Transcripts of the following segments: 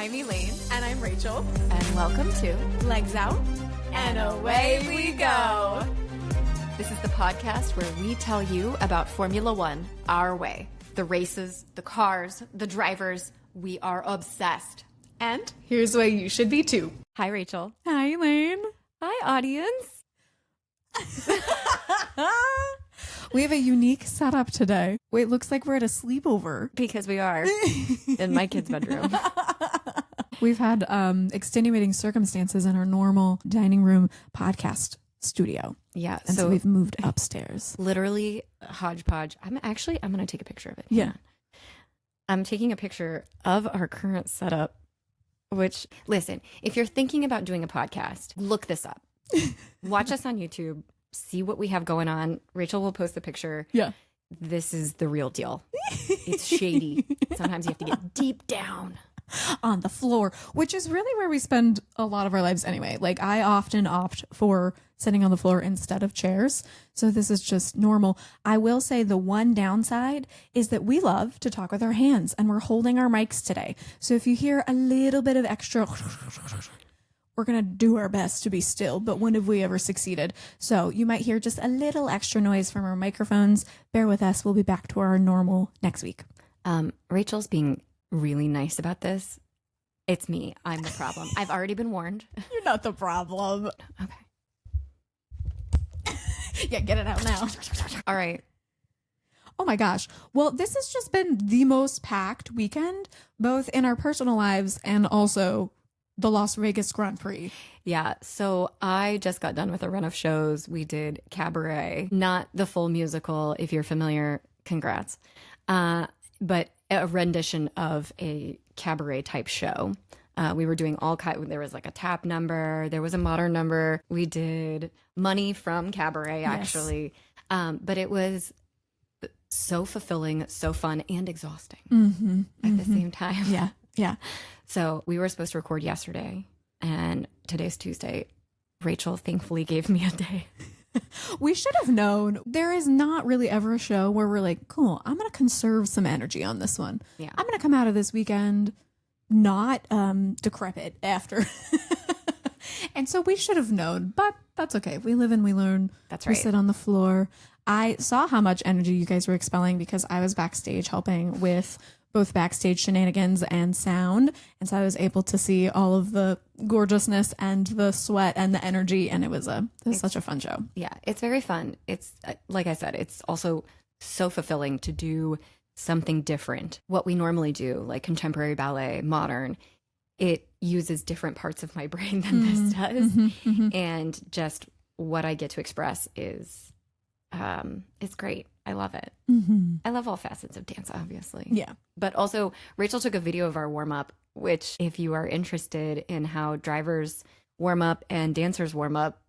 I'm Elaine. And I'm Rachel. And welcome to Legs Out. And away we go. This is the podcast where we tell you about Formula One our way. The races, the cars, the drivers. We are obsessed. And here's why you should be too. Hi, Rachel. Hi, Elaine. Hi, audience. We have a unique setup today. Wait, looks like we're at a sleepover. Because we are in my kid's bedroom. We've had extenuating circumstances in our normal dining room podcast studio. Yeah. And so we've moved upstairs. Literally hodgepodge. I'm going to take a picture of it. Yeah. I'm taking a picture of our current setup, which, listen, if you're thinking about doing a podcast, look this up. Watch us on YouTube. See what we have going on. Rachel will post the picture. Yeah. This is the real deal. It's shady. Sometimes you have to get deep down on the floor, which is really where we spend a lot of our lives anyway. Like, I often opt for sitting on the floor instead of chairs. So this is just normal. I will say the one downside is that we love to talk with our hands, and we're holding our mics today. So if you hear a little bit of extra, we're going to do our best to be still, but when have we ever succeeded? So you might hear just a little extra noise from our microphones. Bear with us. We'll be back to our normal next week. Rachel's being really nice about this. It's me. I'm the problem. I've already been warned. You're not the problem. Okay. Yeah, get it out now. All right. Oh my gosh. Well, this has just been the most packed weekend, both in our personal lives and also the Las Vegas Grand Prix. Yeah. So I just got done with a run of shows. We did Cabaret, not the full musical. If you're familiar, congrats. But a rendition of a cabaret type show. We were doing there was like a tap number. There was a modern number. We did Money from Cabaret, actually. Yes. But it was so fulfilling, so fun, and exhausting at the same time. Yeah. Yeah. So we were supposed to record yesterday, and today's Tuesday. Rachel thankfully gave me a day. We should have known. There is not really ever a show where we're like, cool, I'm going to conserve some energy on this one. Yeah. I'm going to come out of this weekend not decrepit after. And so we should have known, but that's okay. We live and we learn. That's right. We sit on the floor. I saw how much energy you guys were expelling because I was backstage helping with both backstage shenanigans and sound. And so I was able to see all of the gorgeousness and the sweat and the energy. And it was such a fun show. Yeah, it's very fun. It's like I said, it's also so fulfilling to do something different. What we normally do, like contemporary ballet, modern, it uses different parts of my brain than this does. And just what I get to express is, it's great. I love it. I love all facets of dance, obviously. Yeah. But also, Rachel took a video of our warm-up, which if you are interested in how drivers warm up and dancers warm up,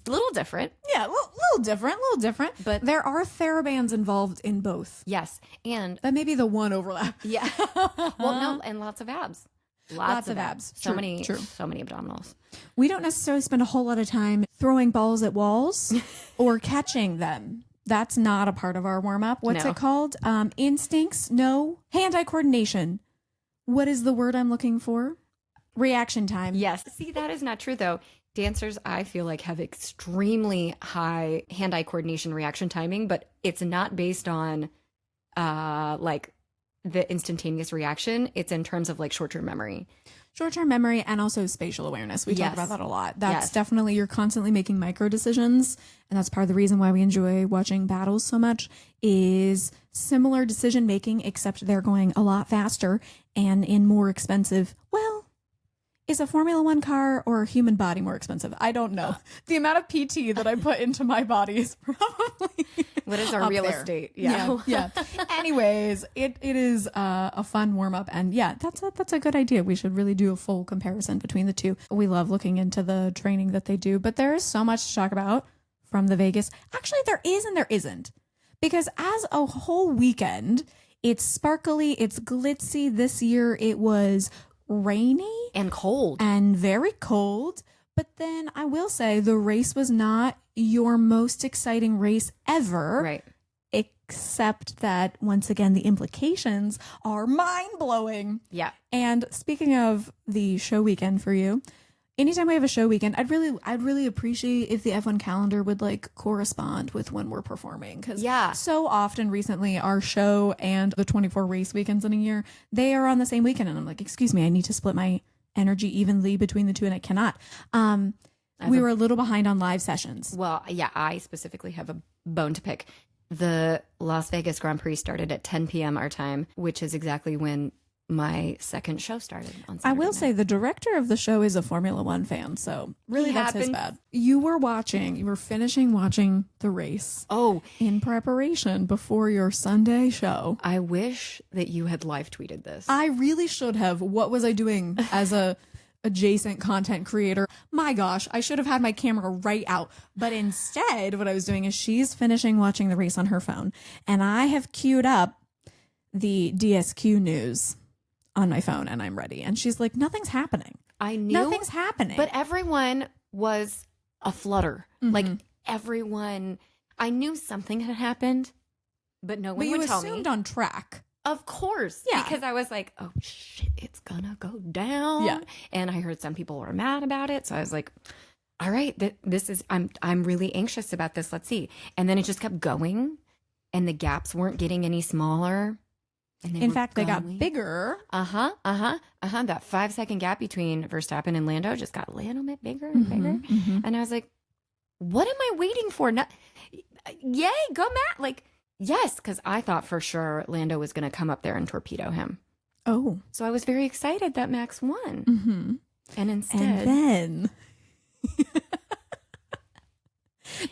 a little different. Yeah, a little different. But there are therabands involved in both. Yes. And that may be the one overlap. Yeah. Well, no, and lots of abs. Lots of abs. So many abdominals. We don't necessarily spend a whole lot of time throwing balls at walls or catching them. That's not a part of our warm-up. What's it called? Instincts? No. Hand-eye coordination. What is the word I'm looking for? Reaction time. Yes. See, that is not true, though. Dancers, I feel like, have extremely high hand-eye coordination reaction timing, but it's not based on like the instantaneous reaction. It's in terms of like short-term memory. Short-term memory and also spatial awareness. We talk about that a lot. That's Yes. definitely, you're constantly making micro decisions. And that's part of the reason why we enjoy watching battles so much is similar decision making, except they're going a lot faster and in more expensive. Well, is a Formula One car or a human body more expensive? I don't know. The amount of PT that I put into my body is probably what is our real there. estate? Yeah. Anyways, it is a fun warm up, and yeah, that's a good idea. We should really do a full comparison between the two. We love looking into the training that they do, but there is so much to talk about from the Vegas. Actually, there is and there isn't, because as a whole weekend, it's sparkly, it's glitzy. This year, it was rainy and cold and very cold. But then I will say the race was not your most exciting race ever. Right. except that once again, the implications are mind-blowing. Yeah. And speaking of the show weekend for you, anytime we have a show weekend, I'd really appreciate if the F1 calendar would like correspond with when we're performing. Because so often recently our show and the 24 race weekends in a year, they are on the same weekend. And I'm like, excuse me, I need to split my energy evenly between the two, and I cannot. We were a little behind on live sessions. Well, yeah, I specifically have a bone to pick. The Las Vegas Grand Prix started at 10 p.m. our time, which is exactly when my second show started on Saturday I will night. say the director of the show is a Formula One fan, so really that's his bad. You were finishing watching the race. Oh, in preparation before your Sunday show. I wish that you had live tweeted this. I really should have. What was I doing as a adjacent content creator? My gosh, I should have had my camera right out. But instead, what I was doing is she's finishing watching the race on her phone, and I have queued up the DSQ news on my phone, and I'm ready. And she's like, nothing's happening. I knew nothing's happening. But everyone was aflutter. Mm-hmm. Like everyone, I knew something had happened, but no one would tell me. You assumed on track. Of course. Yeah. Because I was like, oh shit, it's gonna go down. Yeah. And I heard some people were mad about it. So I was like, all right, this is, I'm really anxious about this. Let's see. And then it just kept going, and the gaps weren't getting any smaller. And in fact, they got bigger. That 5-second gap between Verstappen and Lando just got a little bit bigger and bigger. Mm-hmm. And I was like, what am I waiting for? Yay, go Matt. Like, yes, because I thought for sure Lando was going to come up there and torpedo him. Oh. So I was very excited that Max won. Mm-hmm. And instead. And then.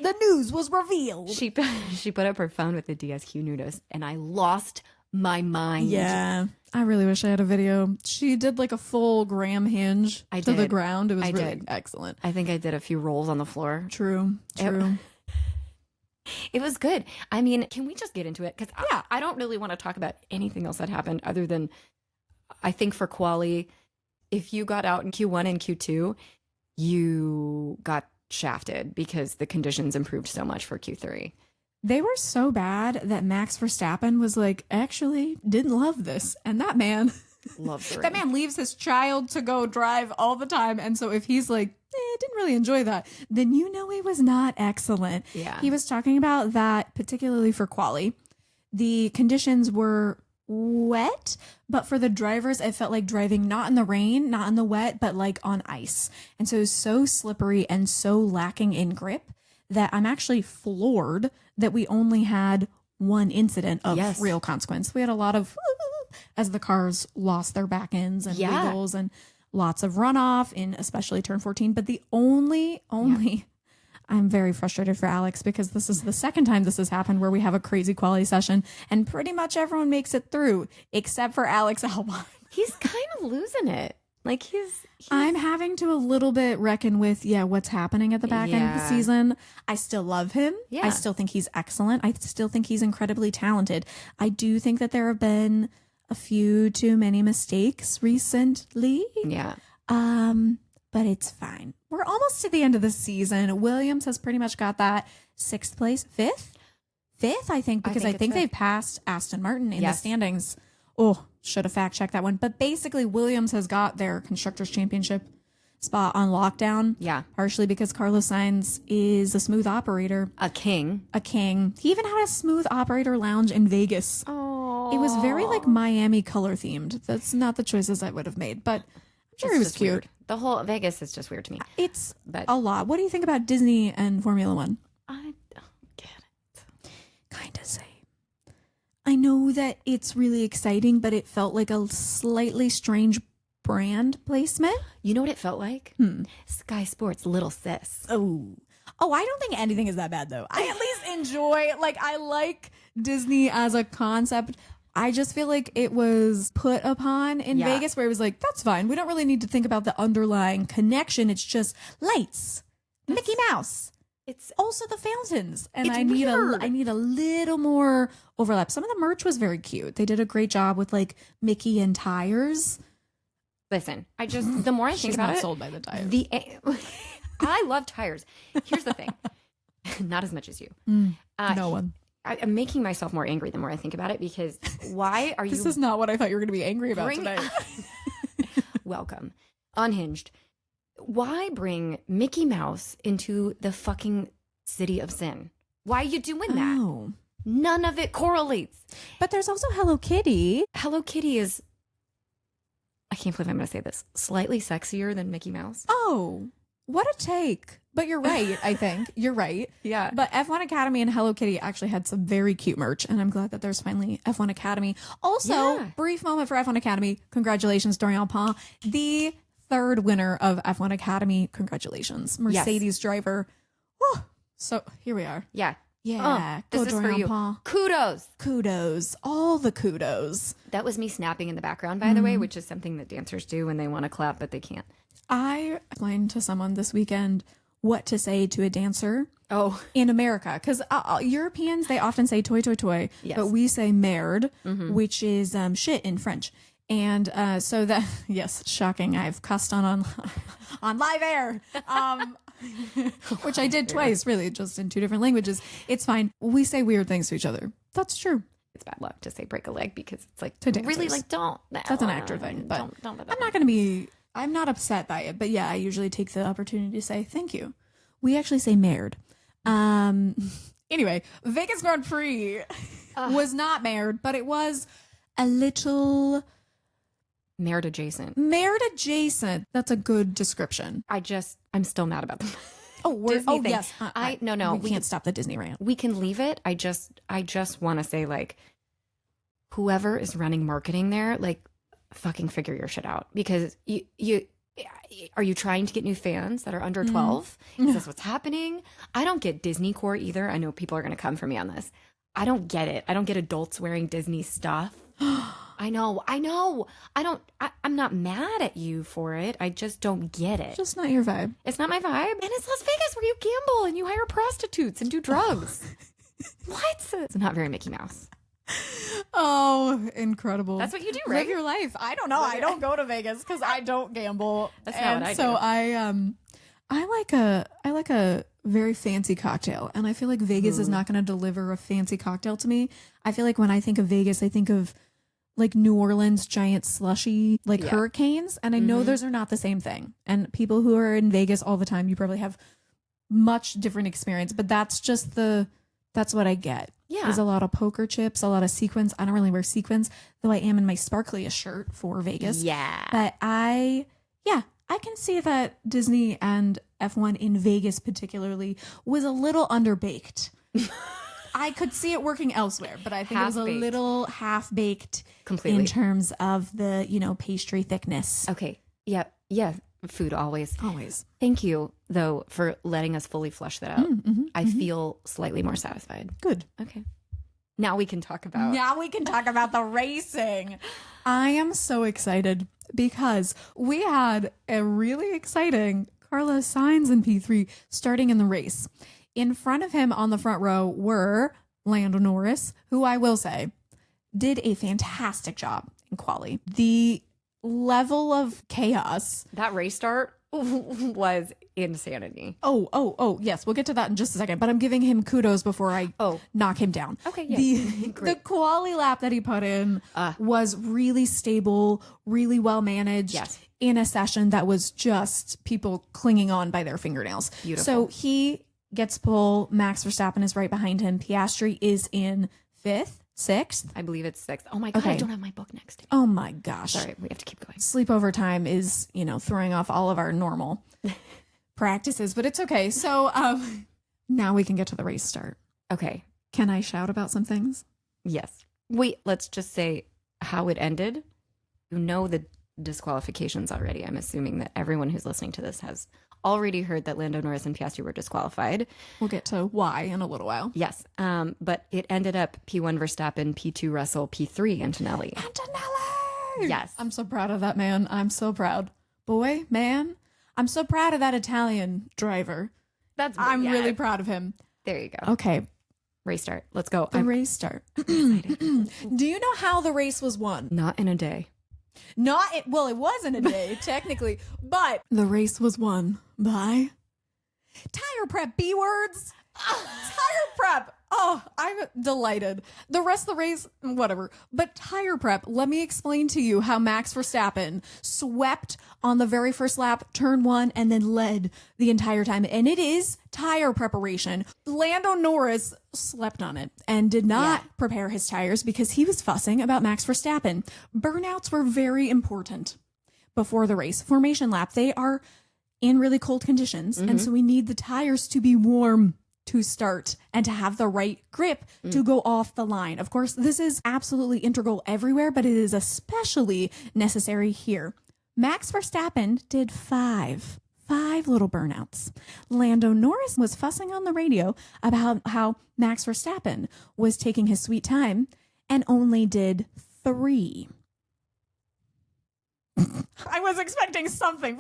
the news was revealed. She put up her phone with the DSQ news, and I lost my mind. Yeah. I really wish I had a video. She did like a full Graham hinge to the ground. It was really excellent. I think I did a few rolls on the floor. True. It was good. I mean, can we just get into it? Because I don't really want to talk about anything else that happened other than, I think for quali, if you got out in Q1 and Q2, you got shafted because the conditions improved so much for Q3. They were so bad that Max Verstappen was like, actually didn't love this. And that man loves the rain. That man leaves his child to go drive all the time. And so if he's like, didn't really enjoy that, then you know it was not excellent. Yeah. He was talking about that particularly for quali. The conditions were wet, but for the drivers, it felt like driving not in the rain, not in the wet, but like on ice. And so it was so slippery and so lacking in grip that I'm actually floored that we only had one incident of real consequence. We had a lot of as the cars lost their back ends and wiggles and lots of runoff in especially turn 14. But the only I'm very frustrated for Alex because this is the second time this has happened where we have a crazy quality session and pretty much everyone makes it through except for Alex Albon. He's kind of losing it. Like he's I'm having to a little bit reckon with what's happening at the back end of the season. I still love him. I still think he's excellent. I still think he's incredibly talented. I do think that there have been a few too many mistakes recently. Yeah. But it's fine. We're almost to the end of the season. Williams has pretty much got that 6th place, 5th, I think, because I think they've passed Aston Martin in the standings. Oh, should have fact checked that one. But basically, Williams has got their Constructors' Championship spot on lockdown. Yeah. Partially because Carlos Sainz is a smooth operator. A king. He even had a smooth operator lounge in Vegas. Oh. It was very like Miami color themed. That's not the choices I would have made, but I'm sure it was cute. Weird. The whole Vegas is just weird to me. It's a lot. What do you think about Disney and Formula One? I don't get it. Kind of same. I know that it's really exciting, but it felt like a slightly strange brand placement. You know what it felt like? Sky Sports, Little Sis. Oh, I don't think anything is that bad, though. I at least enjoy, I like Disney as a concept. I just feel like it was put upon in Vegas where it was like, that's fine. We don't really need to think about the underlying connection. It's just lights, Mickey Mouse. It's also the fountains, and I need a little more overlap. Some of the merch was very cute. They did a great job with like Mickey and tires. Listen, the more I think about it, sold by the tires. I love tires. Here's the thing, not as much as you. No one. I'm making myself more angry the more I think about it, because why are you... This is not what I thought you were going to be angry about today. Welcome. Unhinged. Why bring Mickey Mouse into the fucking city of sin? Why are you doing that? Oh. None of it correlates. But there's also Hello Kitty. Hello Kitty is, I can't believe I'm going to say this, slightly sexier than Mickey Mouse. Oh, what a take. But you're right, I think. You're right. Yeah. But F1 Academy and Hello Kitty actually had some very cute merch, and I'm glad that there's finally F1 Academy. Also, brief moment for F1 Academy. Congratulations, Dorian Paul, the third winner of F1 Academy. Congratulations. Mercedes driver. Oh, so here we are. Yeah. Yeah. This is for you. Paul. Kudos. Kudos. All the kudos. That was me snapping in the background, by the way, which is something that dancers do when they want to clap, but they can't. I explained to someone this weekend what to say to a dancer in America. Because Europeans, they often say toy, toy, toy. Yes. But we say merde, which is shit in French. And so that, yes, shocking. I've cussed on live air, which I did twice, really, just in 2 different languages. It's fine. We say weird things to each other. That's true. It's bad luck to say break a leg, because it's like, To dancers. really, like, don't. That's an actor thing. But don't I'm not going to be, I'm not upset by it. But yeah, I usually take the opportunity to say thank you. We actually say merde. Anyway, Vegas Grand Prix was not merde, but it was a little... Merit adjacent. Merit adjacent. That's a good description. I'm still mad about them. Disney thing. yes. No. We can't stop the Disney rant. We can leave it. I just want to say, like, whoever is running marketing there, like, fucking figure your shit out, because you are you trying to get new fans that are under 12? Is this what's happening? I don't get Disney core either. I know people are going to come for me on this. I don't get it. I don't get adults wearing Disney stuff. I know. I'm not mad at you for it. I just don't get it. Just not your vibe. It's not my vibe. And it's Las Vegas, where you gamble and you hire prostitutes and do drugs. What? It's not very Mickey Mouse. Oh, incredible. That's what you do, right? Live your life. I don't know. I don't go to Vegas because I don't gamble. That's not what I do. So I like a very fancy cocktail, and I feel like Vegas is not going to deliver a fancy cocktail to me. I feel like when I think of Vegas, I think of like New Orleans giant slushy, like hurricanes. And I know those are not the same thing. And people who are in Vegas all the time, you probably have much different experience, but that's what I get. Yeah. There's a lot of poker chips, a lot of sequins. I don't really wear sequins, though I am in my sparkliest shirt for Vegas. Yeah. But I can see that Disney and F1 in Vegas particularly was a little underbaked. I could see it working elsewhere, but I think it was a little half-baked completely in terms of the, pastry thickness. Okay. Yeah. Yeah. Food always. Always. Thank you, though, for letting us fully flush that out. I feel slightly more satisfied. Good. Okay. Now we can talk about the racing. I am so excited because we had a really exciting Carlos Sainz in P3 starting in the race. In front of him on the front row were Lando Norris, who I will say did a fantastic job in quali. The level of chaos. That race start was insanity. Oh, yes. We'll get to that in just a second. But I'm giving him kudos before I knock him down. Okay, yeah. The quali lap that he put in was really stable, really well managed in a session that was just people clinging on by their fingernails. Beautiful. So he gets pole. Max Verstappen is right behind him. Piastri is in 5th. 6th? I believe it's 6th. Oh my God, I don't have my book next to me. Oh my gosh. Sorry, we have to keep going. Sleepover time is, throwing off all of our normal practices, but it's okay. So now we can get to the race start. Okay. Can I shout about some things? Yes. Wait, let's just say how it ended. You know the disqualifications already. I'm assuming that everyone who's listening to this has already heard that Lando Norris and Piastri were disqualified. We'll get to why in a little while. Yes. But it ended up P1 Verstappen, P2 Russell, P3 Antonelli. Antonelli! Yes. I'm so proud of that man. I'm so proud. Boy, man, I'm so proud of that Italian driver. I'm really proud of him. There you go. Okay. Race start. Let's go. Race start. Do you know how the race was won? Not in a day. It wasn't a day, technically, but the race was won by tire prep B words. Tire prep. Oh, I'm delighted. The rest of the race, whatever. But tire prep, let me explain to you how Max Verstappen swept on the very first lap, turn 1, and then led the entire time. And it is tire preparation. Lando Norris slept on it and did not prepare his tires because he was fussing about Max Verstappen. Burnouts were very important before the race. Formation lap, they are in really cold conditions. And so we need the tires to be warm to start and to have the right grip to go off the line. Of course, this is absolutely integral everywhere, but it is especially necessary here. Max Verstappen did five little burnouts. Lando Norris was fussing on the radio about how Max Verstappen was taking his sweet time and only did 3. I was expecting something.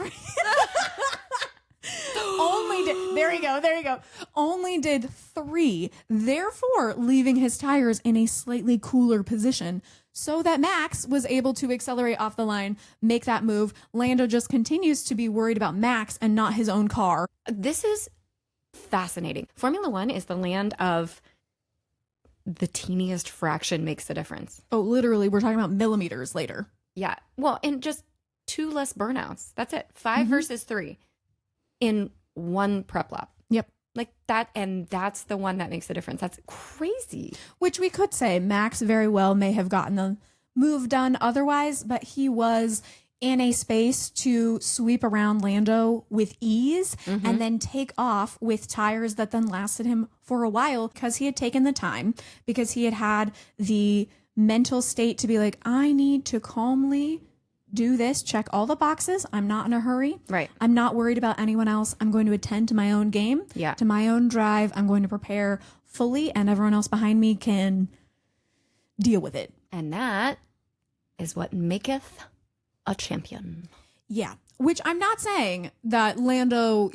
There you go. Only did 3, therefore leaving his tires in a slightly cooler position so that Max was able to accelerate off the line, make that move. Lando just continues to be worried about Max and not his own car. This is fascinating. Formula One is the land of the teeniest fraction makes the difference. Oh, literally, we're talking about millimeters later. Yeah. Well, and just 2 less burnouts. That's it. 5 versus 3 in 1 prep lap. Yep. Like that. And that's the one that makes the difference. That's crazy. Which we could say Max very well may have gotten the move done otherwise, but he was in a space to sweep around Lando with ease and then take off with tires that then lasted him for a while because he had taken the time, because he had the mental state to be like, I need to calmly do this, check all the boxes. I'm not in a hurry. Right. I'm not worried about anyone else. I'm going to attend to my own game, to my own drive. I'm going to prepare fully and everyone else behind me can deal with it. And that is what maketh a champion. Yeah. Which I'm not saying that Lando,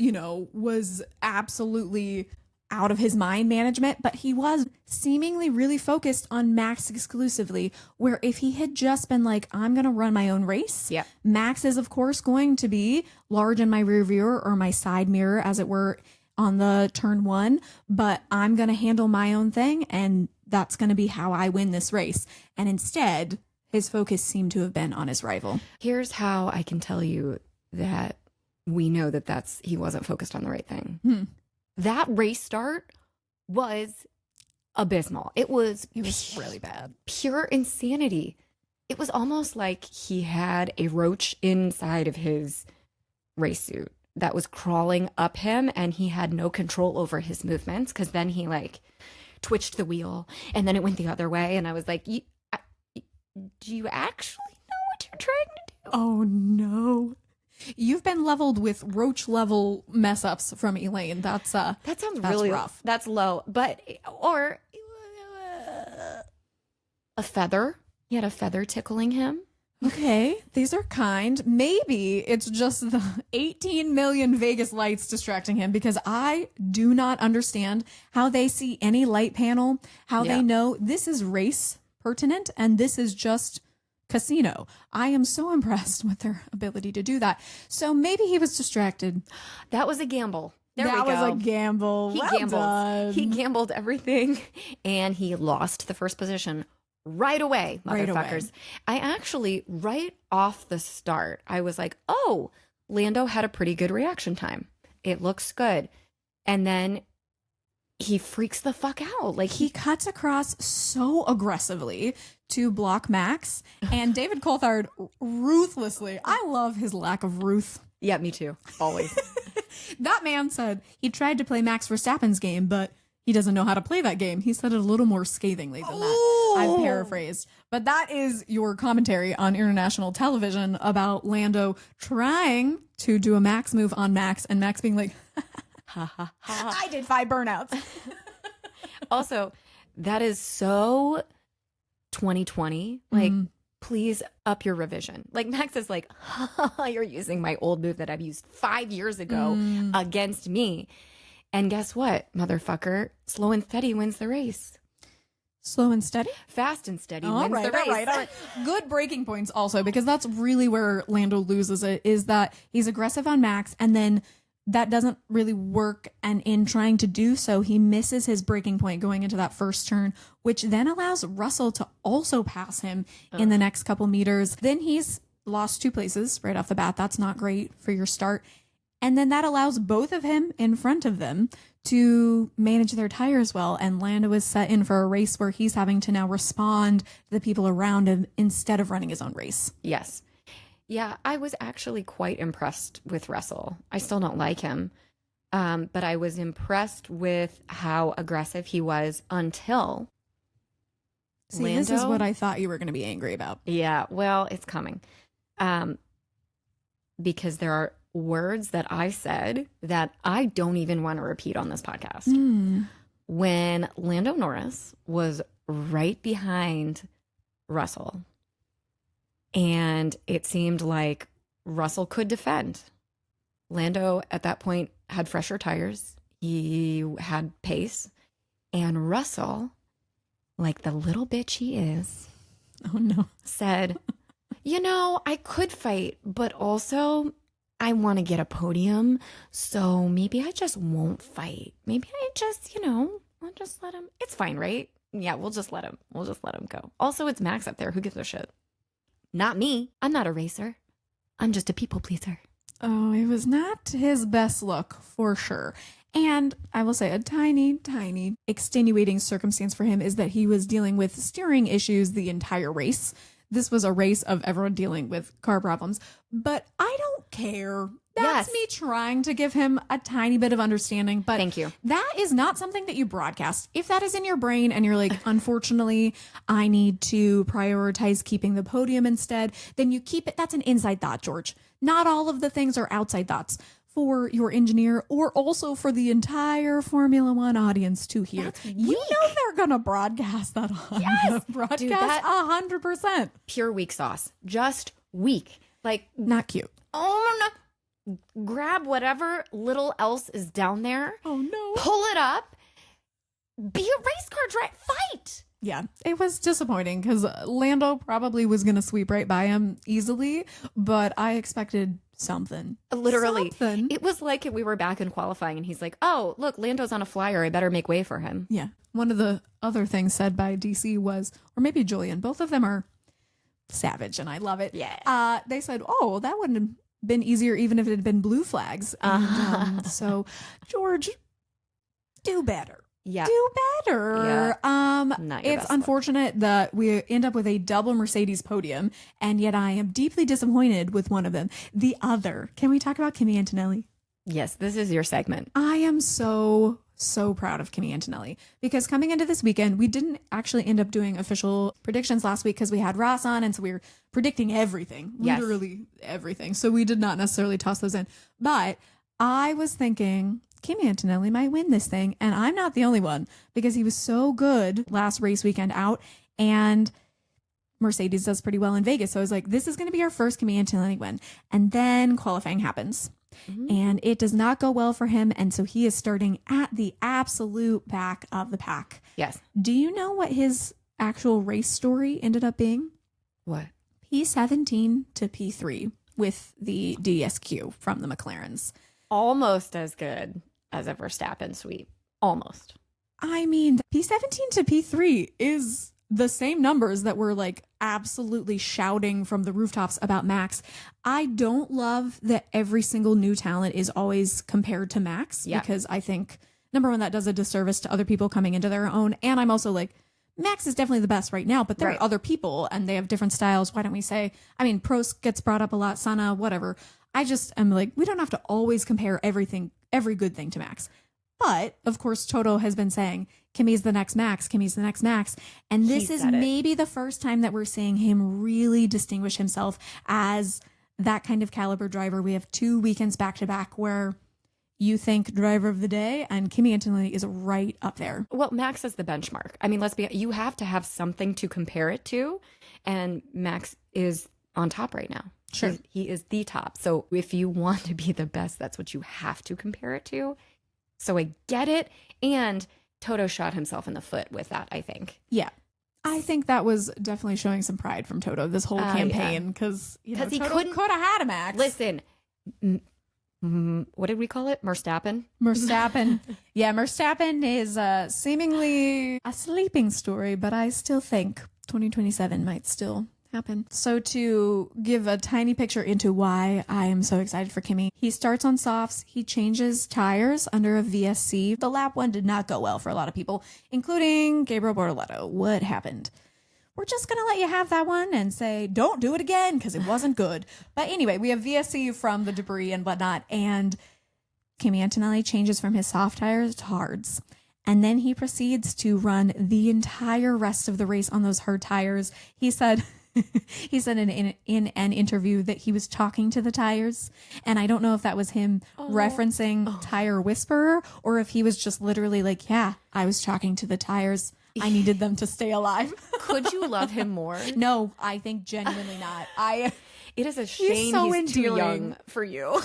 was absolutely out of his mind management, but he was seemingly really focused on Max exclusively, where if he had just been like, I'm going to run my own race, Max is of course going to be large in my rear view or my side mirror, as it were, on the turn 1, but I'm going to handle my own thing, and that's going to be how I win this race. And instead, his focus seemed to have been on his rival. Here's how I can tell you that we know that he wasn't focused on the right thing. That race start was abysmal. It was really bad. Pure insanity. It was almost like he had a roach inside of his race suit that was crawling up him, and he had no control over his movements, because then he twitched the wheel and then it went the other way. And I was like, do you actually know what you're trying to do? Oh, no. You've been leveled with roach level mess ups from Elaine. That sounds really rough. That's low, or a feather. He had a feather tickling him. Okay, these are kind. Maybe it's just the 18 million Vegas lights distracting him, because I do not understand how they see any light panel, how they know this is race pertinent and this is just casino. I am so impressed with their ability to do that. So maybe he was distracted. That was a gamble. That was a gamble. He gambled. Done. He gambled everything, and he lost the first position right away, motherfuckers. I actually, right off the start, I was like, oh, Lando had a pretty good reaction time. It looks good. And then he freaks the fuck out. He cuts across so aggressively to block Max, and David Coulthard ruthlessly. I love his lack of ruth. Yeah, me too. Always. That man said he tried to play Max Verstappen's game, but he doesn't know how to play that game. He said it a little more scathingly than that. I've paraphrased. But that is your commentary on international television about Lando trying to do a Max move on Max, and Max being like, I did 5 burnouts. Also, that is so 2020. Please up your revision. Max is like, you're using my old move that I've used 5 years ago against me. And guess what, motherfucker? Slow and steady wins the race. Slow and steady? Fast and steady wins the race. All right. Good breaking points also, because that's really where Lando loses it, is that he's aggressive on Max and then that doesn't really work. And in trying to do so, he misses his braking point going into that first turn, which then allows Russell to also pass him in the next couple meters. Then he's lost 2 places right off the bat. That's not great for your start. And then that allows both of him in front of them to manage their tires well. And Lando is set in for a race where he's having to now respond to the people around him instead of running his own race. Yes. Yeah, I was actually quite impressed with Russell. I still don't like him, but I was impressed with how aggressive he was until See, Lando. This is what I thought you were going to be angry about. Yeah, well, it's coming. Because there are words that I said that I don't even want to repeat on this podcast. When Lando Norris was right behind Russell, and it seemed like Russell could defend. Lando at that point had fresher tires. He had pace. And Russell, like the little bitch he is, Oh, no. said, I could fight, but also I want to get a podium. So maybe I just won't fight. Maybe I just, I'll just let him. It's fine, right? Yeah, we'll just let him. We'll just let him go. Also, it's Max up there. Who gives a shit? Not me. I'm not a racer. I'm just a people pleaser. Oh, it was not his best look for sure. And I will say a tiny, tiny extenuating circumstance for him is that he was dealing with steering issues the entire race. This was a race of everyone dealing with car problems, but I don't care. That's me trying to give him a tiny bit of understanding, but thank you. That is not something that you broadcast. If that is in your brain and you're like, unfortunately, I need to prioritize keeping the podium instead, then you keep it. That's an inside thought, George. Not all of the things are outside thoughts for your engineer or also for the entire Formula One audience to hear. You know they're going to broadcast that on the broadcast. Dude, that 100%. pure weak sauce. Just weak. Like, not cute. Oh, no. Grab whatever little else is down there. Oh, no. Pull it up. Be a race car driver. Fight. Yeah, it was disappointing because Lando probably was going to sweep right by him easily, but I expected something. Literally. Something. It was like we were back in qualifying and he's like, oh, look, Lando's on a flyer. I better make way for him. Yeah. One of the other things said by DC was, or maybe Julian, both of them are savage and I love it. Yeah. They said, oh, that wouldn't have been easier even if it had been blue flags. And, so, George, do better. Yeah. Do better. Not your It's best unfortunate that we end up with a double Mercedes podium, and yet I am deeply disappointed with one of them. The other. Can we talk about Kimi Antonelli? Yes, this is your segment. I am so proud of Kimi Antonelli because coming into this weekend, we didn't actually end up doing official predictions last week because we had Ross on, and so we were predicting everything, literally everything. So we did not necessarily toss those in. But I was thinking Kimi Antonelli might win this thing, and I'm not the only one because he was so good last race weekend out, and Mercedes does pretty well in Vegas. So I was like, this is going to be our first Kimi Antonelli win. And then qualifying happens. And it does not go well for him. And so he is starting at the absolute back of the pack. Yes. Do you know what his actual race story ended up being? What? P17 to P3 with the DSQ from the McLarens. Almost as good as a Verstappen sweep. Almost. I mean, P17 to P3 is the same numbers that were like absolutely shouting from the rooftops about Max. I don't love that every single new talent is always compared to Max because I think, number one, that does a disservice to other people coming into their own. And I'm also like, Max is definitely the best right now, but there are other people and they have different styles. Why don't we say, I mean, Prost gets brought up a lot, Senna, whatever. I just am like, we don't have to always compare everything, every good thing to Max. But of course, Toto has been saying, Kimi's the next Max, Kimi's the next Max. And this is maybe the first time that we're seeing him really distinguish himself as that kind of caliber driver. We have 2 weekends back to back where you think driver of the day and Kimi Antonelli is right up there. Well, Max is the benchmark. I mean, you have to have something to compare it to. And Max is on top right now. Sure. He is the top. So if you want to be the best, that's what you have to compare it to. So I get it. And Toto shot himself in the foot with that, I think. Yeah. I think that was definitely showing some pride from Toto this whole campaign because he could have had a Max. Listen, what did we call it? Verstappen? Verstappen. Yeah, Verstappen is seemingly a sleeping story, but I still think 2027 might still happen. So to give a tiny picture into why I am so excited for Kimi, he starts on softs, he changes tires under a VSC. The lap one did not go well for a lot of people, including Gabriel Bortoleto. What happened? We're just going to let you have that one and say, don't do it again because it wasn't good. But anyway, we have VSC from the debris and whatnot. And Kimi Antonelli changes from his soft tires to hards. And then he proceeds to run the entire rest of the race on those hard tires. He said in an interview that he was talking to the tires. And I don't know if that was him referencing Tire Whisperer or if he was just literally like, yeah, I was talking to the tires. I needed them to stay alive. Could you love him more? No, I think genuinely not. It is a shame he's too young for you.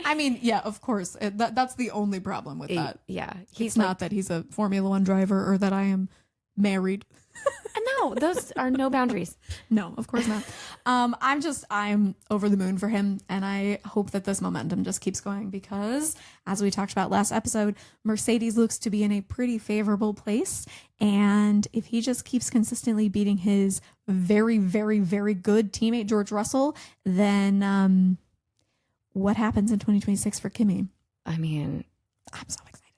I mean, yeah, of course. That's the only problem with that. Yeah. It's not that he's a Formula One driver or that I am married. No, those are no boundaries. No, of course not. I'm over the moon for him. And I hope that this momentum just keeps going because, as we talked about last episode, Mercedes looks to be in a pretty favorable place. And if he just keeps consistently beating his very, very, very good teammate, George Russell, then what happens in 2026 for Kimi? I mean, I'm so excited.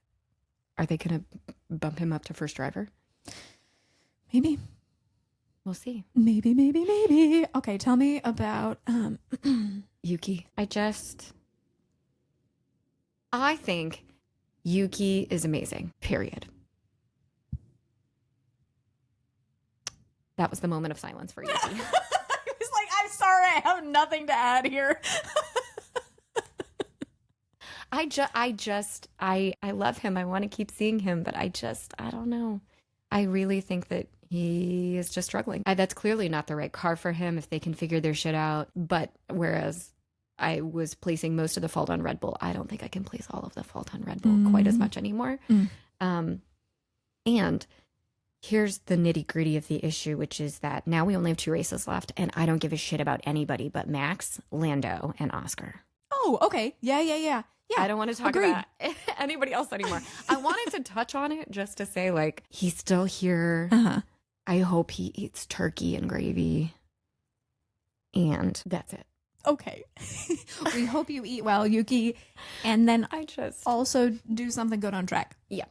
Are they going to bump him up to first driver? Maybe. We'll see. Maybe. Okay, tell me about Yuki. I think Yuki is amazing, period. That was the moment of silence for Yuki. I was like, I'm sorry, I have nothing to add here. I love him. I want to keep seeing him, but I don't know. I really think that he is just struggling. That's clearly not the right car for him if they can figure their shit out. But whereas I was placing most of the fault on Red Bull, I don't think I can place all of the fault on Red Bull quite as much anymore. And here's the nitty gritty of the issue, which is that now we only have 2 races left, and I don't give a shit about anybody but Max, Lando, and Oscar. Oh, okay. Yeah. I don't want to talk about anybody else anymore. I wanted to touch on it just to say, like, he's still here. I hope he eats turkey and gravy. And that's it. Okay. We hope you eat well, Yuki. And then also do something good on track. Yeah.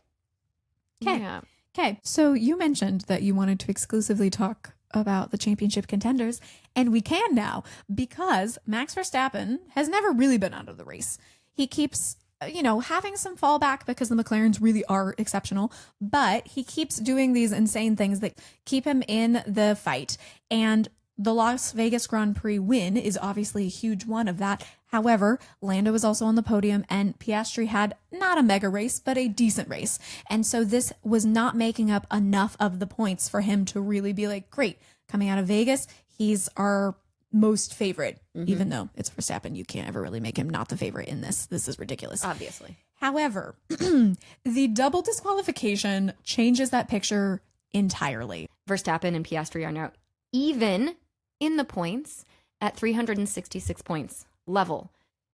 Okay. Yeah. Okay. So you mentioned that you wanted to exclusively talk about the championship contenders, and we can now because Max Verstappen has never really been out of the race. He keeps, having some fallback because the McLarens really are exceptional, but he keeps doing these insane things that keep him in the fight. And the Las Vegas Grand Prix win is obviously a huge one of that. However, Lando was also on the podium and Piastri had not a mega race, but a decent race. And so this was not making up enough of the points for him to really be like, great, coming out of Vegas, he's our most favorite, even though it's Verstappen. You can't ever really make him not the favorite in this. This is ridiculous. Obviously. However, the double disqualification changes that picture entirely. Verstappen and Piastri are now even in the points at 366 points level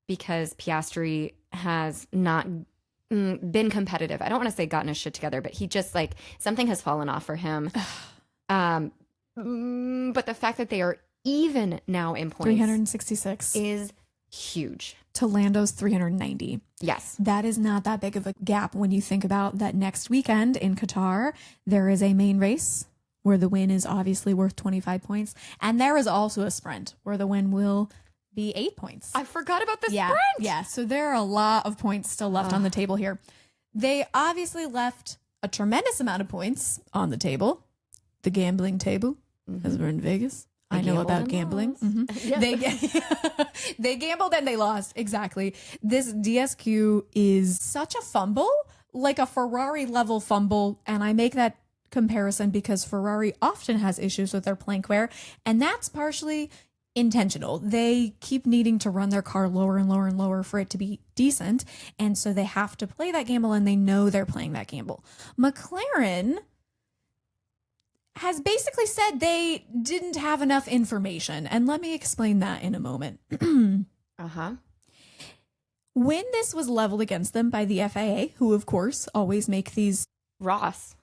because Piastri has not been competitive. I don't want to say gotten his shit together, but he just something has fallen off for him. But the fact that they are even now in points 366 is huge to Lando's 390. Yes, that is not that big of a gap when you think about that next weekend in Qatar there is a main race where the win is obviously worth 25 points, and there is also a sprint where the win will be 8 points. I forgot about the sprint. Yeah, so there are a lot of points still left on the table here. They obviously left a tremendous amount of points on the table, the gambling table, as we're in Vegas. I know about gambling. They gambled and they lost. Exactly. This DSQ is such a fumble, like a Ferrari level fumble. And I make that comparison because Ferrari often has issues with their plank wear. And that's partially intentional. They keep needing to run their car lower and lower and lower for it to be decent. And so they have to play that gamble and they know they're playing that gamble. McLaren has basically said they didn't have enough information. And let me explain that in a moment. Uh-huh. When this was leveled against them by the FIA, who of course always make these... Ross,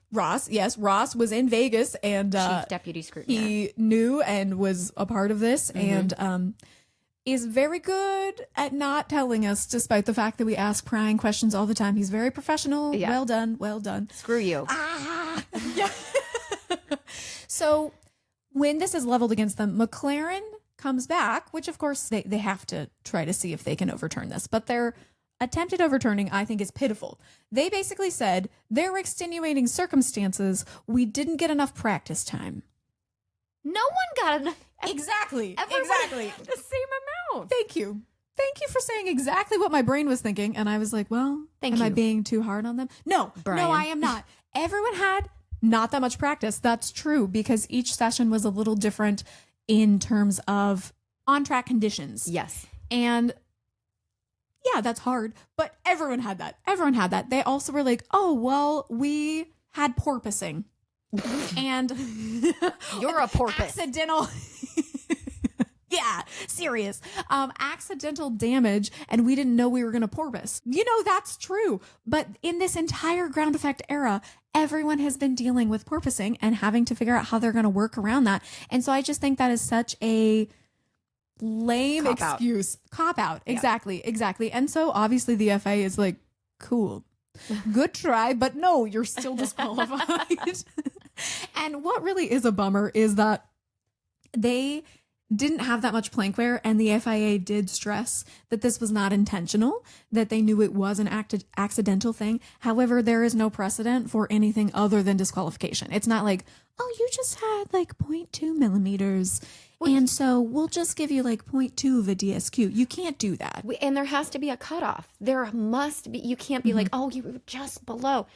yes, Ross was in Vegas and Chief Deputy Scrutineer. he knew and was a part of this and is very good at not telling us, despite the fact that we ask prying questions all the time. He's very professional. Yeah. Well done. Well done. Screw you. Yeah. So when this is leveled against them, McLaren comes back, which of course they have to try to see if they can overturn this. But their attempted overturning, I think, is pitiful. They basically said there were extenuating circumstances. We didn't get enough practice time. No one got enough. Exactly. Exactly. The same amount. Thank you. Thank you for saying exactly what my brain was thinking. And I was like, well, am I being too hard on them? No, Brian. No, I am not. Everyone had not that much practice. That's true, because each session was a little different in terms of on-track conditions. Yes. And yeah, that's hard. But everyone had that. Everyone had that. They also were like, oh, well, we had porpoising. And You're a porpoise. Accidental. Yeah, serious. Accidental damage, and we didn't know we were going to porpoise. You know, that's true. But in this entire ground effect era, everyone has been dealing with porpoising and having to figure out how they're going to work around that. And so I just think that is such a lame excuse. Cop out. Exactly. Exactly. And so obviously the FA is like, cool. Good try, but no, you're still disqualified. And what really is a bummer is that they didn't have that much plank wear, and the FIA did stress that this was not intentional, that they knew it was an accidental thing. However, there is no precedent for anything other than disqualification. It's not like, oh, you just had like 0.2 millimeters, and so we'll just give you like 0.2 of a DSQ. You can't do that. And there has to be a cutoff. There must be. You can't be like, oh, you were just below.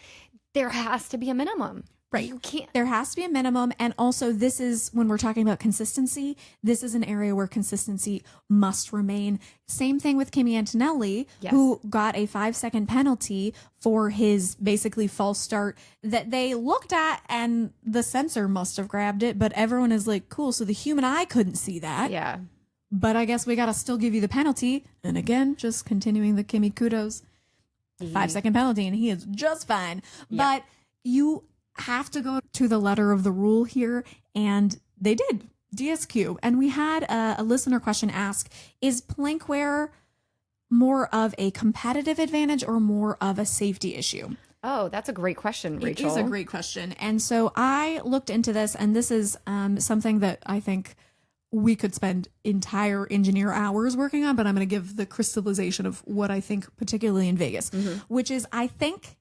There has to be a minimum. Right. You can't. There has to be a minimum. And also, this is when we're talking about consistency, this is an area where consistency must remain. Same thing with Kimi Antonelli, who got a 5-second penalty for his basically false start that they looked at, and the sensor must have grabbed it. But everyone is like, cool. So the human eye couldn't see that. Yeah. But I guess we got to still give you the penalty. And again, just continuing the Kimi kudos. 5-second penalty, and he is just fine. Yeah. But you have to go to the letter of the rule here, and they did. DSQ. And we had a listener question ask, is plank wear more of a competitive advantage or more of a safety issue? Oh, that's a great question, Rachel. It is a great question. And so I looked into this, and this is something that I think we could spend entire engineer hours working on, but I'm going to give the crystallization of what I think, particularly in Vegas, which is I think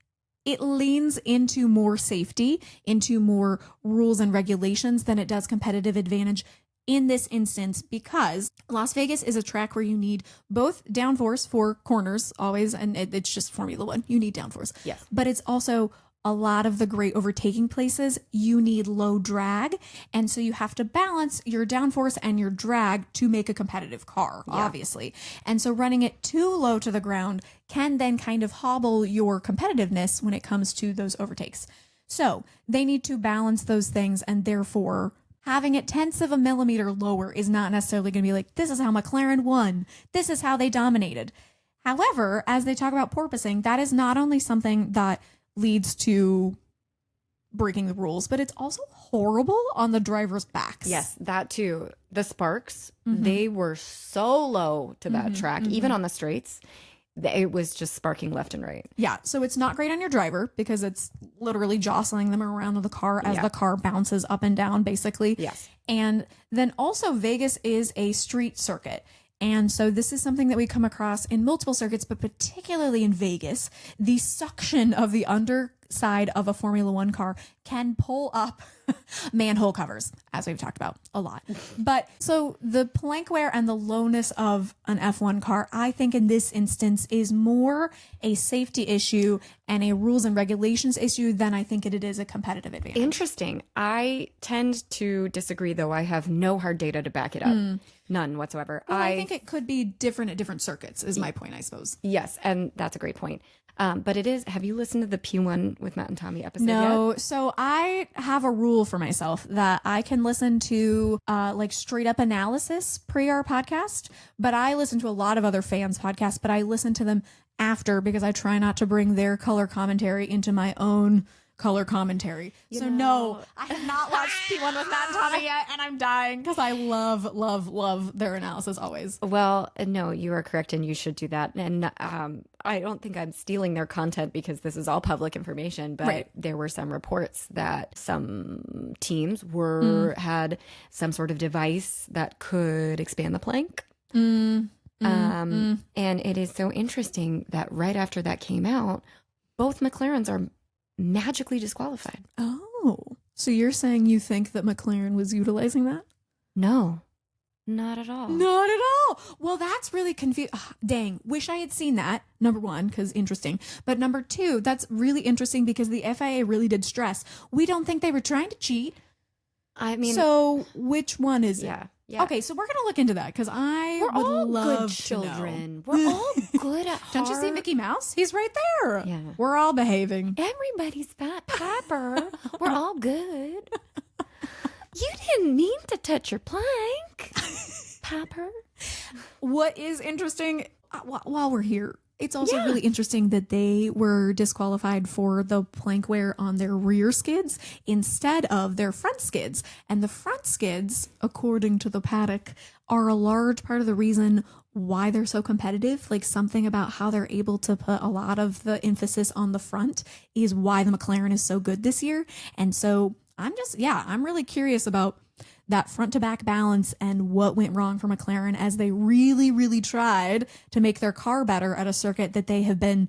it leans into more safety, into more rules and regulations than it does competitive advantage in this instance, because Las Vegas is a track where you need both downforce for corners always, and it's just Formula One. You need downforce. Yes. But it's also a lot of the great overtaking places, you need low drag. And so you have to balance your downforce and your drag to make a competitive car, obviously. And so running it too low to the ground can then kind of hobble your competitiveness when it comes to those overtakes. So they need to balance those things, and therefore having it tenths of a millimeter lower is not necessarily going to be like, this is how McLaren won. This is how they dominated. However, as they talk about porpoising, that is not only something that leads to breaking the rules, but it's also horrible on the drivers' backs. Yes, that too. The sparks, they were so low to that track, even on the straights. It was just sparking left and right. Yeah, so it's not great on your driver because it's literally jostling them around the car as the car bounces up and down, basically. Yes. And then also Vegas is a street circuit. And so this is something that we come across in multiple circuits, but particularly in Vegas, the suction of the underside of a Formula One car can pull up manhole covers, as we've talked about a lot. But so the plank wear and the lowness of an F1 car, I think in this instance is more a safety issue and a rules and regulations issue than I think it is a competitive advantage. Interesting. I tend to disagree, though. I have no hard data to back it up. None whatsoever. Well, I think it could be different at different circuits is my point, I suppose. Yes, and that's a great point. But it is, have you listened to the P1 with Matt and Tommy episode No, yet? so I have a rule for myself that I can listen to like straight up analysis pre our podcast, but I listen to a lot of other fans' podcasts, but I listen to them after because I try not to bring their color commentary into my own color commentary. No, I have not watched P1 with Matt and Tommy yet, and I'm dying because I love their analysis always. Well, no, you are correct, and you should do that. And I don't think I'm stealing their content because this is all public information, but there were some reports that some teams had some sort of device that could expand the plank. And it is so interesting that right after that came out, both McLarens are magically disqualified. Oh, so you're saying you think that McLaren was utilizing that? No, not at all. Not at all. Well, that's really confusing. Dang, wish I had seen that. Number one, because interesting. But number two, that's really interesting because the FIA really did stress. We don't think they were trying to cheat. I mean, so which one is it? Yeah. Okay, so we're gonna look into that because we're would all love good children. To know. We're all good at heart. Don't you see Mickey Mouse? He's right there. Yeah. We're all behaving. Everybody's fat Pepper. We're all good. You didn't mean to touch your plank, Pepper. What is interesting, while we're here, it's also really interesting that they were disqualified for the plank wear on their rear skids instead of their front skids. And the front skids, according to the paddock, are a large part of the reason why they're so competitive. Like something about how they're able to put a lot of the emphasis on the front is why the McLaren is so good this year. And so I'm really curious about that front to back balance and what went wrong for McLaren as they really, really tried to make their car better at a circuit that they have been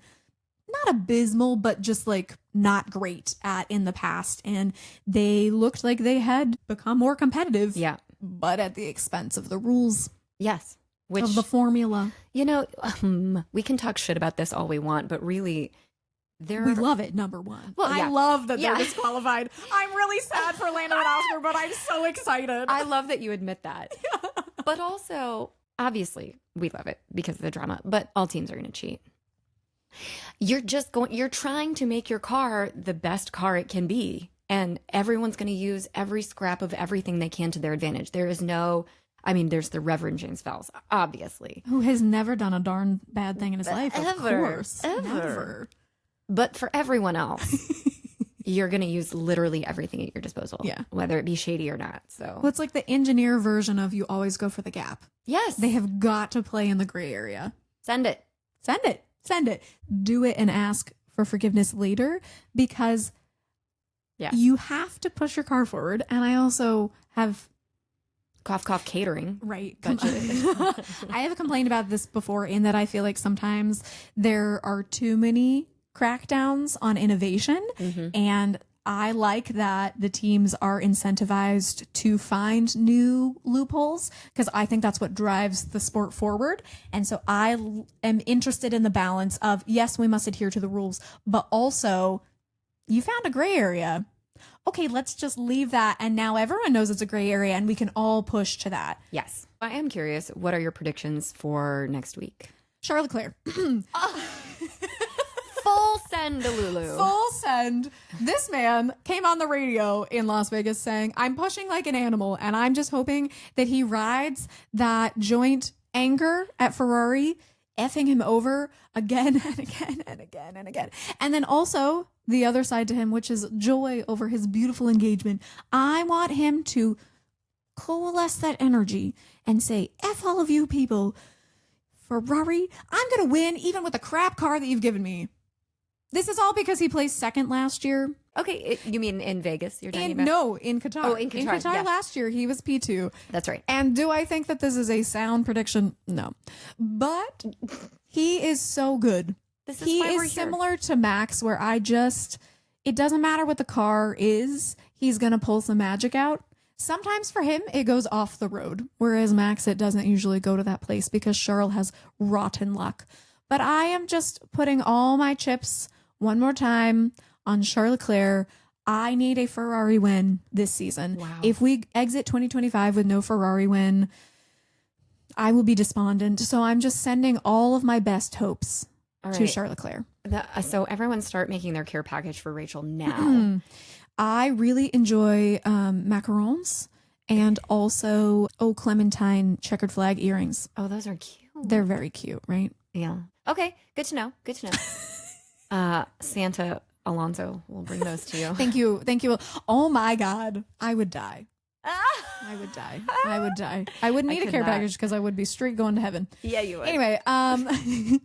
not abysmal, but just like not great at in the past. And they looked like they had become more competitive. Yeah. But at the expense of the rules. Yes. Which, of the formula. You know, we can talk shit about this all we want, but really, we love it, number one. Well, I love that they're disqualified. I'm really sad for Lando and Oscar, but I'm so excited. I love that you admit that. But also, obviously, we love it because of the drama, but all teams are going to cheat. You're trying to make your car the best car it can be, and everyone's going to use every scrap of everything they can to their advantage. There's the Reverend James Fells, obviously. Who has never done a darn bad thing in his life, of course. Ever. Never. But for everyone else, you're going to use literally everything at your disposal, whether it be shady or not. So it's like the engineer version of you always go for the gap. Yes. They have got to play in the gray area. Send it. Do it and ask for forgiveness later because you have to push your car forward. And I also have... Cough, catering. Right. I have complained about this before in that I feel like sometimes there are too many crackdowns on innovation. And I like that the teams are incentivized to find new loopholes because I think that's what drives the sport forward. And so I am interested in the balance of, yes, we must adhere to the rules, but also you found a gray area. Okay, let's just leave that. And now everyone knows it's a gray area and we can all push to that. Yes. I am curious, what are your predictions for next week? Charles Leclerc. Full send to Lulu. Full send. This man came on the radio in Las Vegas saying, I'm pushing like an animal, and I'm just hoping that he rides that joint anger at Ferrari, effing him over again and again and again and again. And then also the other side to him, which is joy over his beautiful engagement. I want him to coalesce that energy and say, F all of you people. Ferrari, I'm going to win even with the crap car that you've given me. This is all because he placed second last year. Okay, you mean in Vegas you're talking about? No, in Qatar. Oh, in Qatar. In Qatar last year, he was P2. That's right. And do I think that this is a sound prediction? No. But he is so good. He is similar to Max, where it doesn't matter what the car is, he's going to pull some magic out. Sometimes for him, it goes off the road, whereas Max, it doesn't usually go to that place because Charles has rotten luck. But I am just putting all my chips one more time on Charles Leclerc. I need a Ferrari win this season. Wow. If we exit 2025 with no Ferrari win, I will be despondent. So I'm just sending all of my best hopes All to right. Charles Leclerc. So everyone start making their care package for Rachel now. I really enjoy macarons and also Clementine checkered flag earrings. Oh, those are cute. They're very cute, right? Yeah. Okay. Good to know. Good to know. Santa Alonso will bring those to you. Thank you. Thank you. Oh my God. I would die. I would die. I would die. I wouldn't need a care package because I would be straight going to heaven. Yeah, you would. Anyway,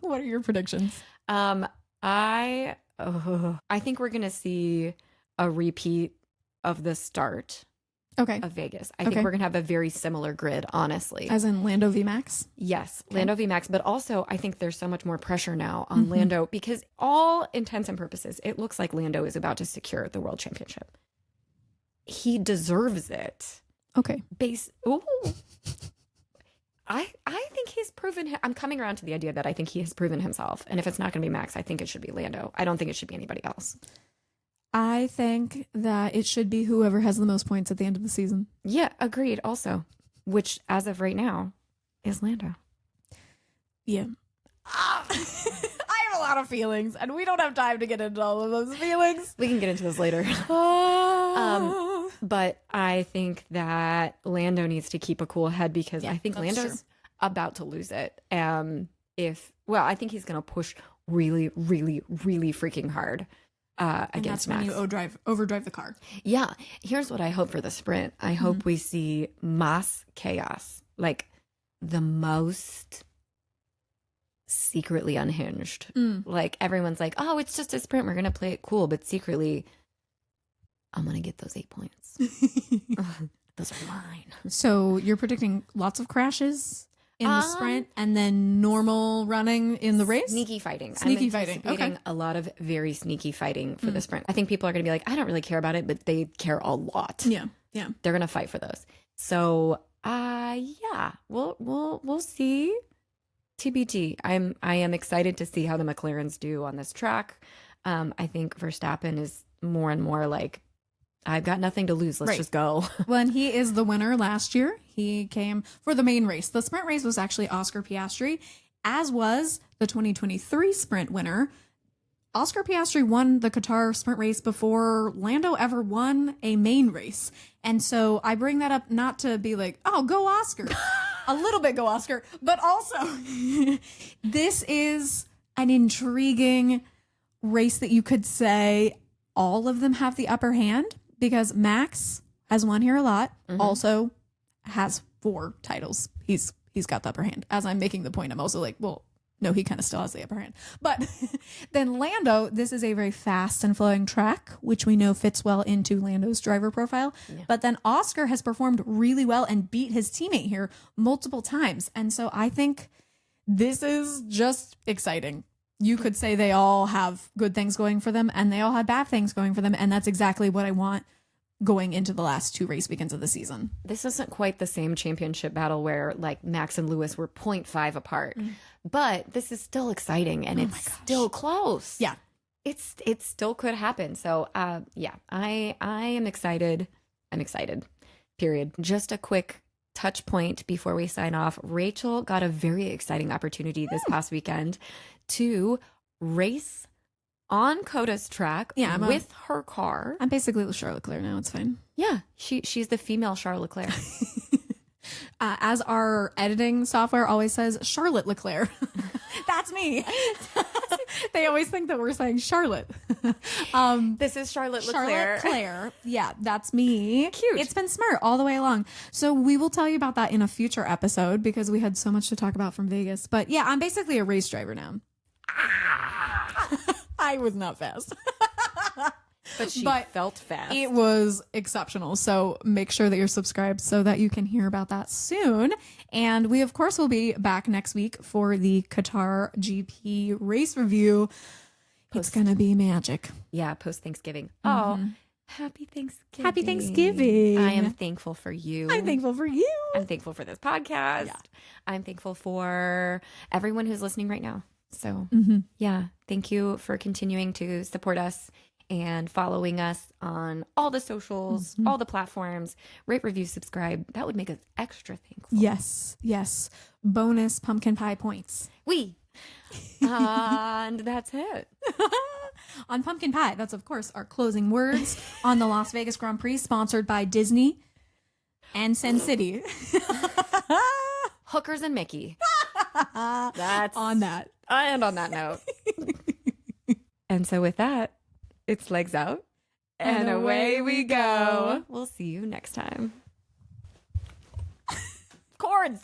what are your predictions? I think we're gonna see a repeat of the start Okay. of Vegas. I think we're gonna have a very similar grid, honestly. As in Lando v Max? Yes, Lando v Max, but also I think there's so much more pressure now on Lando because all intents and purposes, it looks like Lando is about to secure the world championship. He deserves it. Okay. I think he's proven. I'm coming around to the idea that I think he has proven himself. And if it's not going to be Max, I think it should be Lando. I don't think it should be anybody else. I think that it should be whoever has the most points at the end of the season. Yeah, agreed. Also, which as of right now is Lando. Yeah. I have a lot of feelings, and we don't have time to get into all of those feelings. We can get into this later. But I think that Lando needs to keep a cool head because I think Lando's about to lose it. I think he's going to push really, really, really freaking hard against Max. And that's when you overdrive the car. Yeah. Here's what I hope for the sprint. I hope we see mass chaos, like the most secretly unhinged. Like everyone's like, oh, it's just a sprint. We're going to play it cool. But secretly, I'm going to get those 8 points. Those are mine. So you're predicting lots of crashes in the sprint and then normal running in the race? Sneaky fighting. Sneaky fighting. Okay. A lot of very sneaky fighting for the sprint. I think people are going to be like, I don't really care about it, but they care a lot. Yeah. Yeah. They're going to fight for those. So, yeah, we'll see. TBD. I am excited to see how the McLarens do on this track. I think Verstappen is more and more like, I've got nothing to lose. Let's just go. When he is the winner last year, he came for the main race. The sprint race was actually Oscar Piastri, as was the 2023 sprint winner. Oscar Piastri won the Qatar sprint race before Lando ever won a main race. And so I bring that up not to be like, oh, go Oscar. A little bit go Oscar. But also, this is an intriguing race that you could say all of them have the upper hand. Because Max has won here a lot, also has 4 titles. He's got the upper hand. As I'm making the point, I'm also like, well, no, he kind of still has the upper hand. But then Lando, this is a very fast and flowing track, which we know fits well into Lando's driver profile. Yeah. But then Oscar has performed really well and beat his teammate here multiple times. And so I think this is just exciting. You could say they all have good things going for them and they all have bad things going for them. And that's exactly what I want going into the last 2 race weekends of the season. This isn't quite the same championship battle where like Max and Lewis were 0.5 apart, but this is still exciting and it's still close. Yeah. It still could happen. So yeah, I am excited. I'm excited, period. Just a quick touch point before we sign off. Rachel got a very exciting opportunity this past weekend to race on Coda's track with her car. I'm basically Charles Leclerc now. It's fine. Yeah, she's the female Charles Leclerc. As our editing software always says, Charlotte Leclerc. That's me. They always think that we're saying Charlotte. This is Charlotte Leclerc. Charlotte Leclerc. Yeah, that's me. Cute. It's been smart all the way along. So we will tell you about that in a future episode because we had so much to talk about from Vegas. But yeah, I'm basically a race driver now. I was not fast. But she felt fast. It was exceptional. So make sure that you're subscribed so that you can hear about that soon. And we, of course, will be back next week for the Qatar GP race review. It's going to be magic. Yeah, post-Thanksgiving. Oh, happy Thanksgiving. Happy Thanksgiving. I am thankful for you. I'm thankful for you. I'm thankful for this podcast. Yeah. I'm thankful for everyone who's listening right now. So, yeah, thank you for continuing to support us and following us on all the socials, all the platforms. Rate, review, subscribe. That would make us extra thankful. Yes, yes. Bonus pumpkin pie points. We. And that's it. On pumpkin pie, that's of course our closing words on the Las Vegas Grand Prix, sponsored by Disney and Sin City. Hookers and Mickey. That's On that. And on that note. And so with that, it's legs out. And away we go. We'll see you next time. Chords.